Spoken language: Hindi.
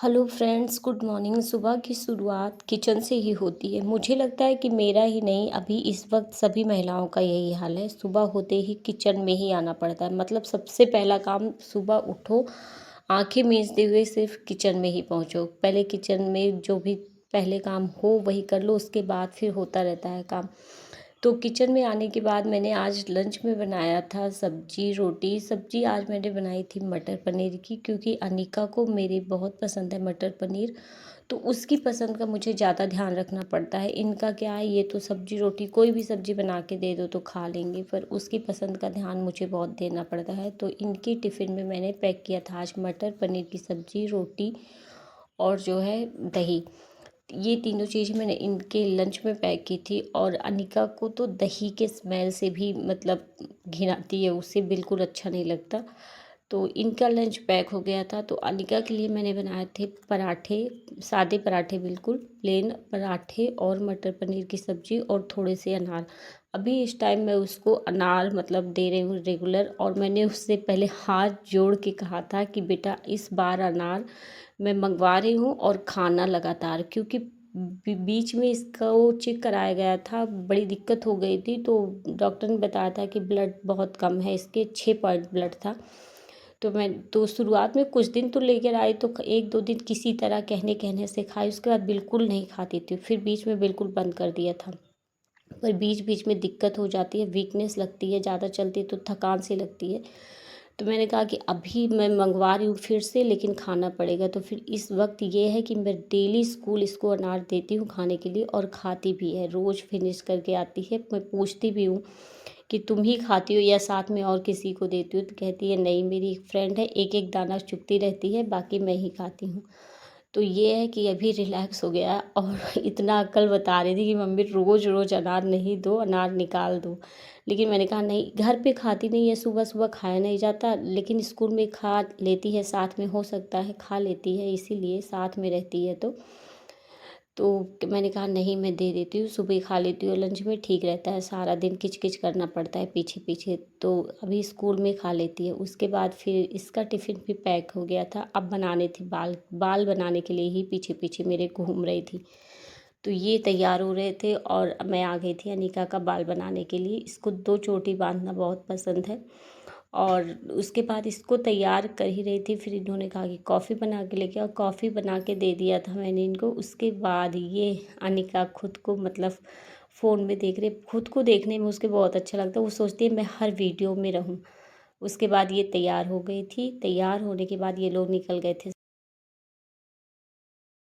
Hello friends, good morning. सुबह की शुरुआत किचन से ही होती है। मुझे लगता है कि मेरा ही नहीं, अभी इस वक्त सभी महिलाओं का यही हाल है। सुबह होते ही किचन में ही आना पड़ता है। मतलब सबसे पहला काम, सुबह उठो, आंखें मीचते हुए सिर्फ किचन में ही पहुंचो। पहले किचन में जो भी पहले काम हो वही कर लो, उसके बाद फिर होता रहता है काम। तो किचन में आने के बाद मैंने आज लंच में बनाया था सब्जी रोटी। सब्जी आज मैंने बनाई थी मटर पनीर की, क्योंकि अनिका को मेरी बहुत पसंद है मटर पनीर। तो उसकी पसंद का मुझे ज़्यादा ध्यान रखना पड़ता है। इनका क्या है, ये तो सब्जी रोटी कोई भी सब्जी बना के दे दो तो खा लेंगे, पर उसकी पसंद का ध्यान मुझे बहुत देना पड़ता है। तो इनकी टिफ़िन में मैंने पैक किया था आज मटर पनीर की सब्जी रोटी और जो है दही। ये तीनों चीज़ें मैंने इनके लंच में पैक की थी। और अनिका को तो दही के स्मेल से भी मतलब घिन आती है, उसे बिल्कुल अच्छा नहीं लगता। तो इनका लंच पैक हो गया था। तो अनिका के लिए मैंने बनाए थे पराठे, सादे पराठे, बिल्कुल प्लेन पराठे और मटर पनीर की सब्ज़ी और थोड़े से अनार। अभी इस टाइम मैं उसको अनार मतलब दे रही हूँ रेगुलर। और मैंने उससे पहले हाथ जोड़ के कहा था कि बेटा इस बार अनार मैं मंगवा रही हूँ और खाना लगातार, क्योंकि बीच में इसका वो चेक कराया गया था, बड़ी दिक्कत हो गई थी। तो डॉक्टर ने बताया था कि ब्लड बहुत कम है, इसके 6 पॉइंट ब्लड था। तो शुरुआत में कुछ दिन तो लेकर आई, तो एक दो दिन किसी तरह कहने कहने से खाई, उसके बाद बिल्कुल नहीं खाती थी। फिर बीच में बिल्कुल बंद कर दिया था। पर बीच बीच में दिक्कत हो जाती है, वीकनेस लगती है, ज़्यादा चलती है तो थकान सी लगती है। तो मैंने कहा कि अभी मैं मंगवा रही हूँ फिर से, लेकिन खाना पड़ेगा। तो फिर इस वक्त ये है कि मैं डेली स्कूल इसको अनार देती हूँ खाने के लिए, और खाती भी है, रोज़ फिनिश करके आती है। मैं पूछती भी हूँ कि तुम ही खाती हो या साथ में और किसी को देती हो, तो कहती है नहीं, मेरी एक फ्रेंड है, एक एक दाना चुगती रहती है, बाकी मैं ही खाती हूँ। तो ये है कि अभी रिलैक्स हो गया। और इतना अक्ल बता रही थी कि मम्मी रोज़ रोज़ अनार नहीं दो, अनार निकाल दो। लेकिन मैंने कहा नहीं, घर पे खाती नहीं है, सुबह सुबह खाया नहीं जाता, लेकिन स्कूल में खा लेती है, साथ में हो सकता है खा लेती है, इसीलिए साथ में रहती है। तो मैंने कहा नहीं, मैं दे देती हूँ, सुबह खा लेती हूँ लंच में, ठीक रहता है। सारा दिन किच किच करना पड़ता है पीछे पीछे, तो अभी स्कूल में खा लेती है। उसके बाद फिर इसका टिफ़िन भी पैक हो गया था। अब बनाने थी बाल, बाल बनाने के लिए ही पीछे पीछे मेरे घूम रही थी। तो ये तैयार हो रहे थे और मैं आ गई थी अनिका का बाल बनाने के लिए। इसको 2 चोटी बांधना बहुत पसंद है। और उसके बाद इसको तैयार कर ही रही थी, फिर इन्होंने कहा कि कॉफ़ी बना के लेके आओ। कॉफ़ी बना के दे दिया था मैंने इनको। उसके बाद ये अनिका खुद को मतलब फ़ोन में देख रहे, खुद को देखने में उसके बहुत अच्छा लगता है। वो सोचती है मैं हर वीडियो में रहूँ। उसके बाद ये तैयार हो गई थी। तैयार होने के बाद ये लोग निकल गए थे